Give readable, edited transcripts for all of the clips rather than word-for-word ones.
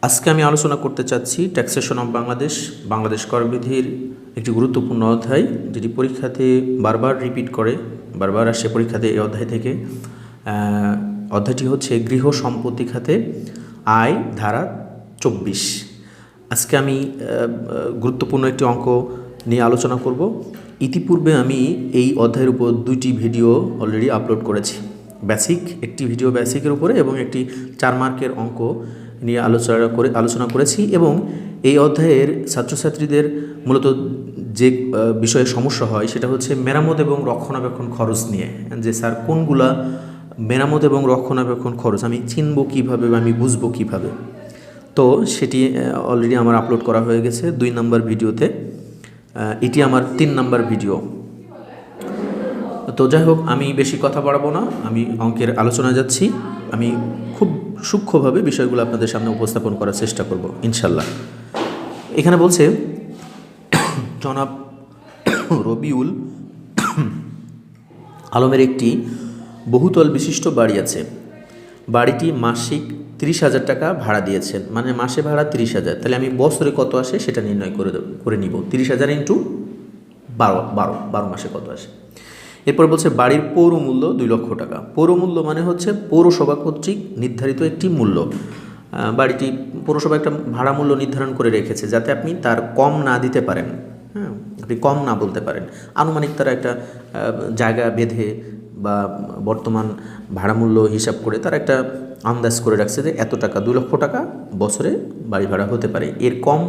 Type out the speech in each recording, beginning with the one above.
আজকে আমি আলোচনা করতে চাচ্ছি ট্যাক্সেশন অফ বাংলাদেশ করবিধির একটি গুরুত্বপূর্ণ অধ্যায়, যেটি পরীক্ষাতে বারবার রিপিট করে, বারবার আসে পরীক্ষাতে। এই অধ্যায় থেকে অধ্যায়টি হচ্ছে গৃহ সম্পত্তি খাতে আয় ধারা 24। আজকে আমি গুরুত্বপূর্ণ একটি অঙ্ক নিয়ে আলোচনা করব। ইতিপূর্বে আমি এই অধ্যায়ের উপর দুইটি ভিডিও অলরেডি আপলোড করেছি, বেসিক একটি ভিডিও বেসিকের উপরে এবং একটি 4 মার্কের অঙ্ক নিয়ে আলোচনা করেছি। এবং এই অধ্যায়ের ছাত্রছাত্রীদের মূলত যে বিষয়ে সমস্যা হয় সেটা হচ্ছে মেরামত এবং রক্ষণাবেক্ষণ খরচ নিয়ে, যে স্যার কোনগুলা মেরামত এবং রক্ষণাবেক্ষণ খরচ আমি চিনব কীভাবে বা আমি বুঝবো কীভাবে। তো সেটি অলরেডি আমার আপলোড করা হয়ে গেছে 2 নম্বর ভিডিওতে। এটি আমার 3 নম্বর ভিডিও। তো যাই হোক, আমি বেশি কথা বাড়াবো না, আমি অঙ্কের আলোচনায় যাচ্ছি। আমি খুব সূক্ষ্মভাবে বিষয়গুলো আপনাদের সামনে উপস্থাপন করার চেষ্টা করব ইনশাল্লাহ। এখানে বলছে, জনাব রবিউল আলমের একটি বহুতল বিশিষ্ট বাড়ি আছে। বাড়িটি মাসিক 30,000 টাকা ভাড়া দিয়েছেন, মানে মাসে ভাড়া 30,000। তাহলে আমি বছরে কত আসে সেটা নির্ণয় করে নিব। 30,000 ইন্টু 12 মাসে কত আসে। এরপর বলছে বাড়ির পৌরমূল্য 2 লক্ষ টাকা। পৌরমূল্য মানে হচ্ছে পৌরসভা কর্তৃক নির্ধারিত একটি মূল্য। বাড়িটি পৌরসভা একটা ভাড়া মূল্য নির্ধারণ করে রেখেছে, যাতে আপনি তার কম না দিতে পারেন। হ্যাঁ, আপনি কম না বলতে পারেন। আনুমানিক তারা একটা জায়গা বেঁধে বা বর্তমান ভাড়া মূল্য হিসাব করে তারা একটা আন্দাজ করে রাখছে যে এত টাকা, 2 লক্ষ টাকা বছরে বাড়ি ভাড়া হতে পারে। এর কম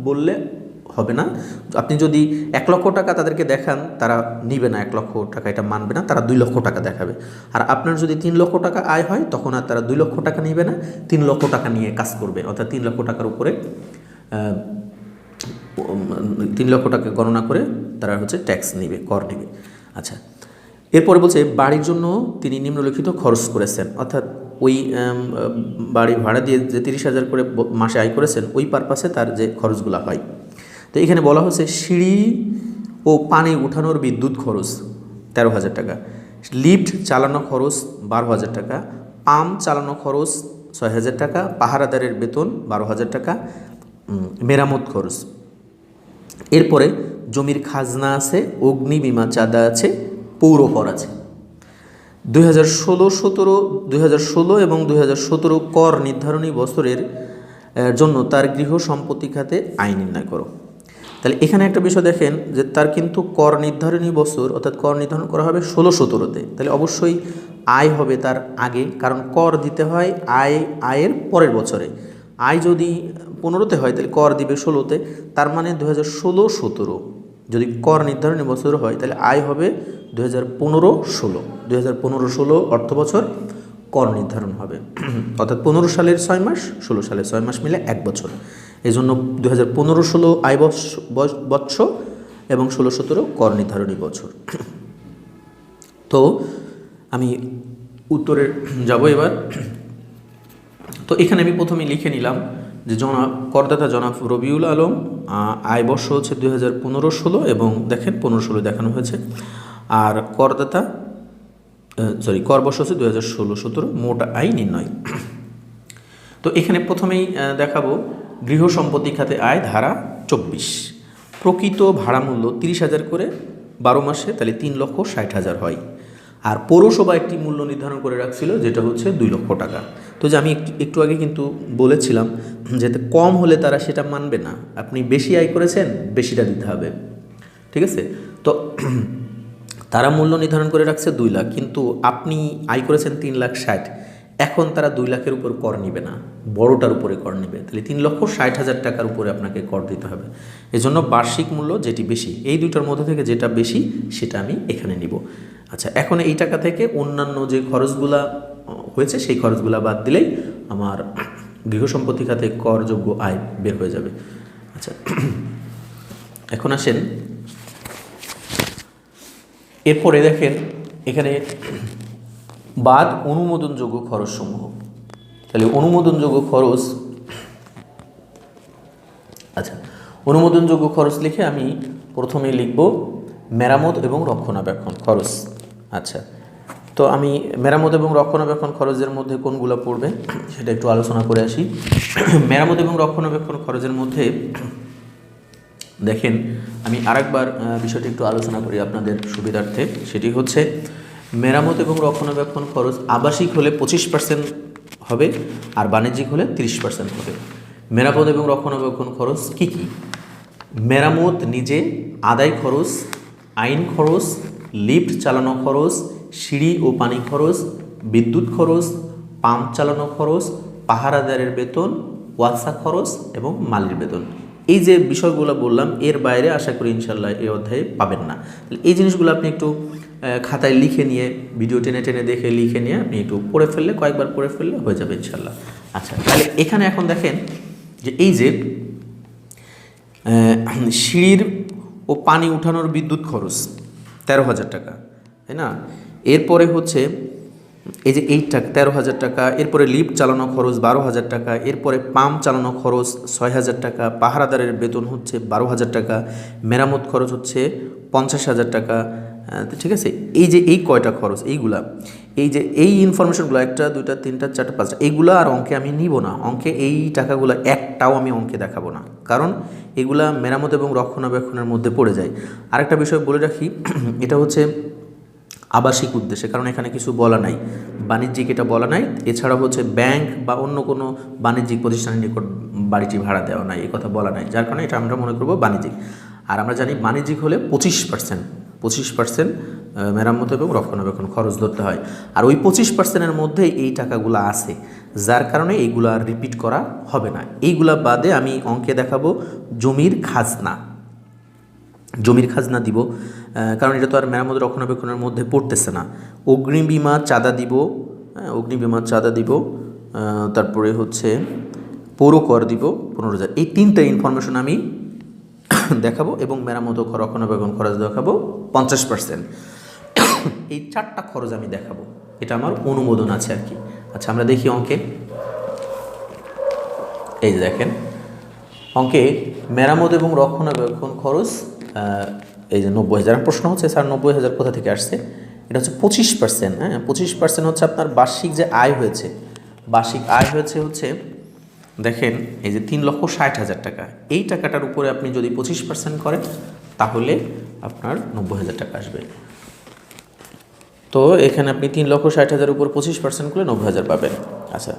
বললে হবে না। আপনি যদি 1 লক্ষ টাকা তাদেরকে দেখান, তারা নিবে না 1 লক্ষ টাকা, এটা মানবে না, তারা 2 লক্ষ টাকা দেখাবে। আর আপনার যদি 3 লক্ষ টাকা আয় হয়, তখন আর তারা 2 লক্ষ টাকা নিবে না, 3 লক্ষ টাকা নিয়ে কাজ করবে। অর্থাৎ 3 লক্ষ টাকার উপরে 3 লক্ষ টাকা গণনা করে তারা হচ্ছে ট্যাক্স নিবে, কর নিবে। আচ্ছা, এরপরে বলছে বাড়ির জন্য তিনি নিম্নলিখিত খরচ করেছেন। অর্থাৎ ওই বাড়ি ভাড়া দিয়ে যে 30,000 করে মাসে আয় করেছেন, ওই পারপাসে তার যে খরচগুলো হয়। তো এখানে বলা হচ্ছে সিঁড়ি ও পানি উঠানোর বিদ্যুৎ খরচ 13,000 টাকা, লিফট চালানো খরচ 12,000 টাকা, পাম্প চালানো খরচ 6,000 টাকা, পাহারাদারের বেতন 12,000 টাকা, মেরামত খরচ। এরপরে জমির খাজনা আছে, অগ্নি বিমা চাঁদা আছে, পৌর কর আছে। 2016 এবং 2017 কর নির্ধারণী বছরের জন্য তার গৃহ সম্পত্তি খাতে আয় নির্ণয় করো। তাহলে এখানে একটা বিষয় দেখেন যে তার কিন্তু কর নির্ধারণী বছর, অর্থাৎ কর নির্ধারণ করা হবে 16-17-তে। তাহলে অবশ্যই আয় হবে তার আগে, কারণ কর দিতে হয় আয়ের পরের বছরে। আয় যদি 15-তে হয় তাহলে কর দিবে 16-তে। তার মানে 2016-17 যদি কর নির্ধারণী বছর হয়, তাহলে আয় হবে 2015-16। 2015-16 অর্থ বছর কর নির্ধারণ হবে। অর্থাৎ 15 সালের 6 মাস, 16 সালের 6 মাস মিলে 1 বছর। এই জন্য 2015-16 আয় বৎসর এবং 16-17 কর নির্ধারণী বছর। তো আমি উত্তরে যাব এবার। তো এখানে আমি প্রথমে লিখে নিলাম যে করদাতা জনাব রবিউল আলম, আয় বর্ষ হচ্ছে 2015-16 এবং দেখেন 15-16 দেখানো হয়েছে। আর করদাতা কর বর্ষ হচ্ছে 2016-17, মোট আয় নির্ণয়। তো এখানে প্রথমেই দেখাবো গৃহ সম্পত্তি খাতে আয় ধারা 24। প্রকৃত ভাড়া মূল্য 30,000 করে 12 মাসে, তাহলে 3,60,000 হয়। আর পৌরসভা একটি মূল্য নির্ধারণ করে রাখছিল, যেটা হচ্ছে 2 লক্ষ টাকা। তো যে আমি একটু আগে কিন্তু বলেছিলাম যে কম হলে তারা সেটা মানবে না। আপনি বেশি আয় করেছেন, বেশিটা দিতে হবে, ঠিক আছে? তো তারা মূল্য নির্ধারণ করে রাখছে 2 লাখ, কিন্তু আপনি আয় করেছেন 3,60,000। এখন তারা 2 লাখের উপর কর নিবে না, বড়টার উপরে কর নেবে। তাহলে 3,60,000 টাকার উপরে আপনাকে কর দিতে হবে। এজন্য বার্ষিক মূল্য যেটি বেশি, এই দুইটার মধ্যে থেকে যেটা বেশি সেটা আমি এখানে নিব। আচ্ছা, এখন এই টাকা থেকে অন্যান্য যে খরচগুলা হয়েছে সেই খরচগুলা বাদ দিলেই আমার গৃহ সম্পত্তি খাতে করযোগ্য আয় বের হয়ে যাবে। আচ্ছা, এখন আসেন, এরপরে দেখেন এখানে বাদ অনুমোদনযোগ্য খরচসমূহ। তাহলে অনুমোদনযোগ্য খরচ, আচ্ছা, অনুমোদনযোগ্য খরচ লিখে আমি প্রথমে লিখব মেরামত এবং রক্ষণাবেক্ষণ খরচ। আচ্ছা, তো আমি মেরামত এবং রক্ষণাবেক্ষণ খরচের মধ্যে কোনগুলো পড়বে সেটা একটু আলোচনা করে আসি। মেরামত এবং রক্ষণাবেক্ষণ খরচের মধ্যে দেখেন, আমি আরেকবার বিষয়টি একটু আলোচনা করি আপনাদের সুবিধার্থে। সেটি হচ্ছে মেরামত এবং রক্ষণাবেক্ষণ খরচ আবাসিক হলে 25% হবে, আর বাণিজ্যিক হলে 30% হবে। মেরামত এবং রক্ষণাবেক্ষণ খরচ কি কি? মেরামত নিজে, আদায় খরচ, আইন খরচ, লিফট চালানো খরচ, সিঁড়ি ও পানি খরচ, বিদ্যুৎ খরচ, পাম্প চালানো খরচ, পাহারাদারের বেতন, ওয়াসা খরচ এবং মালির বেতন। এই যে বিষয়গুলো বললাম, এর বাইরে আশা করি ইনশাল্লাহ এই অধ্যায়ে পাবেন না। এই জিনিসগুলো আপনি একটু খাতায় লিখে নিয়ে, ভিডিও টেনে টেনে দেখে লিখে নিয়ে আপনি একটু পড়ে ফেললে, কয়েকবার পড়ে ফেললে হয়ে যাবে ইনশাল্লাহ। আচ্ছা, তাহলে এখানে এখন দেখেন যে এই যে সিঁড়ির ও পানি উঠানোর বিদ্যুৎ খরচ 13,000 টাকা, তাই না? এরপরে হচ্ছে এই যে 13,000 টাকা, এরপরে লিফট চালানো খরচ 12,000 টাকা, এরপরে পাম্প চালানো খরচ 6,000 টাকা, পাহারাদারের বেতন হচ্ছে 12,000 টাকা, মেরামত খরচ হচ্ছে 50,000 টাকা। ঠিক আছে, এই যে এই কয়টা খরচ, এইগুলা, এই যে এই ইনফরমেশনগুলো 1, 2, 3, 4, 5, এইগুলো আর অঙ্কে আমি নিব না। অঙ্কে এই টাকাগুলো একটাও আমি অঙ্কে দেখাবো না, কারণ এগুলা মেরামত এবং রক্ষণাবেক্ষণের মধ্যে পড়ে যায়। আরেকটা বিষয় বলে রাখি, এটা হচ্ছে আবাসিক উদ্দেশ্যে, কারণ এখানে কিছু বলা নাই। বাণিজ্যিক এটা বলা নাই। এছাড়া হচ্ছে ব্যাংক বা অন্য কোনো বাণিজ্যিক প্রতিষ্ঠানের নিকট বাড়িটি ভাড়া দেওয়া নাই, এই কথা বলা নাই, যার কারণে এটা আমরা মনে করব বাণিজ্যিক। আর আমরা জানি বাণিজ্যিক হলে 25% মেরামত এবং রক্ষণাবেক্ষণ খরচ ধরতে হয়। আর ওই 25%-এর মধ্যেই এই টাকাগুলো আছে, যার কারণে এইগুলো আর রিপিট করা হবে না। এইগুলা বাদে আমি অঙ্কে দেখাবো জমির খাজনা। জমির খাজনা দিব, কারণ এটা তো আর মেরামত রক্ষণাবেক্ষণের মধ্যে পড়তেছে না। অগ্নিবীমা চাঁদা দিব, অগ্নিবীমা চাঁদা দিব, তারপরে হচ্ছে পৌর কর দিব 15,000। এই 3টা ইনফরমেশন আমি দেখাবো, এবং মেরামত ও রক্ষণাবেক্ষণ খরচ দেখাবো 50%। এই 4টা খরচ আমি দেখাবো, এটা আমার অনুমোদন আছে আর কি। আচ্ছা, আমরা দেখি অঙ্কে। এই যে দেখেন, অঙ্কে মেরামত এবং রক্ষণাবেক্ষণ খরচ এই যে 90,000। প্রশ্ন হচ্ছে স্যার 90,000 কোথা থেকে আসছে? এটা হচ্ছে 25%। হ্যাঁ, 25% হচ্ছে আপনার বার্ষিক যে আয় হয়েছে। বার্ষিক আয় হচ্ছে দেখেন এই যে 3,60,000 টাকা। এই টাকাটার উপরে আপনি যদি 25% করেন তাহলে আপনার 90,000 টাকা আসবে। তো এখানে আপনি 3,60,000 উপর 25% করলে 90,000 পাবেন। আচ্ছা,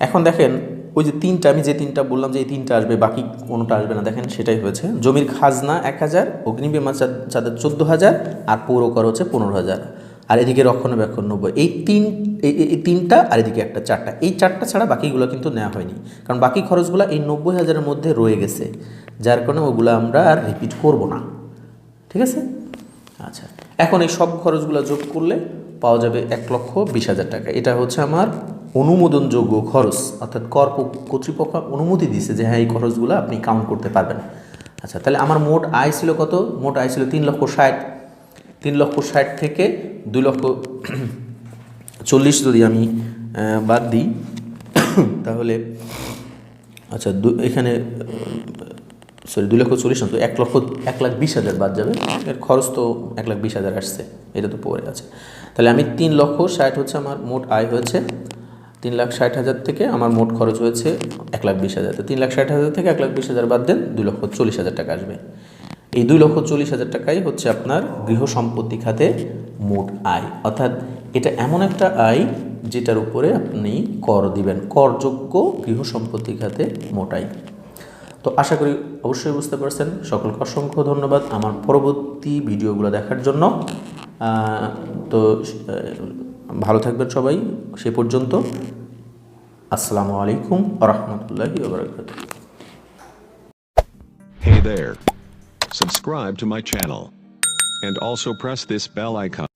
এখন দেখেন ওই যে আমি যে 3টা বললাম যে এই 3টা আসবে, বাকি কোনোটা আসবে না, দেখেন সেটাই হয়েছে। জমির খাজনা 1,000, অগ্নিবীমা চাঁদা 14,000, আর পৌর কর হচ্ছে 15,000, আর এদিকে রক্ষণাবেক্ষণ 90। এই 3টা, আর এদিকে একটা 4টা। এই 4টা ছাড়া বাকিগুলো কিন্তু নেওয়া হয়নি, কারণ বাকি খরচগুলো এই 90,000-এর মধ্যে রয়ে গেছে, যার কারণে ওগুলো আমরা আর রিপিট করব না। ঠিক আছে? আচ্ছা, এখন এই সব খরচগুলো যোগ করলে পাওয়া যাবে 1,20,000 টাকা। এটা হচ্ছে আমার অনুমোদনযোগ্য খরচ, অর্থাৎ কর্তৃপক্ষ অনুমতি দিয়েছে যে হ্যাঁ এই খরচগুলো আপনি কাউন্ট করতে পারবেন। আচ্ছা, তাহলে আমার মোট আয় ছিল কত? মোট আয় ছিল 3,60,000। 3,60,000 থেকে 2,40,000 যদি আমি বাদ দিই তাহলে আচ্ছা এখানে সরি 2,40,000 না, তো 1,20,000 বাদ যাবে। এর খরচ তো 1,20,000 আসছে, এটা তো পড়ে আছে। তাহলে আমি 3,60,000 হচ্ছে আমার মোট আয় হয়েছে, 3,60,000 থেকে আমার মোট খরচ হয়েছে 1,20,000। তো 3,60,000 থেকে 1,20,000 বাদ দেন, 2,40,000 টাকা আসবে। এই 2,40,000 টাকাই হচ্ছে আপনার গৃহ সম্পত্তি খাতে মোট আয়, অর্থাৎ এটা এমন একটা আয় যেটার উপরে আপনি কর দিবেন, করযোগ্য গৃহ সম্পত্তি খাতে মোট আয়। তো আশা করি অবশ্যই বুঝতে পারছেন। সকলকে অসংখ্য ধন্যবাদ আমার পরবর্তী ভিডিওগুলো দেখার জন্য। তো ভালো থাকবেন সবাই, সে পর্যন্ত আসসালামু আলাইকুম ওয়া রাহমাতুল্লাহি ওয়া বারাকাতুহু। Hey there. Subscribe to my channel. And also press this bell icon.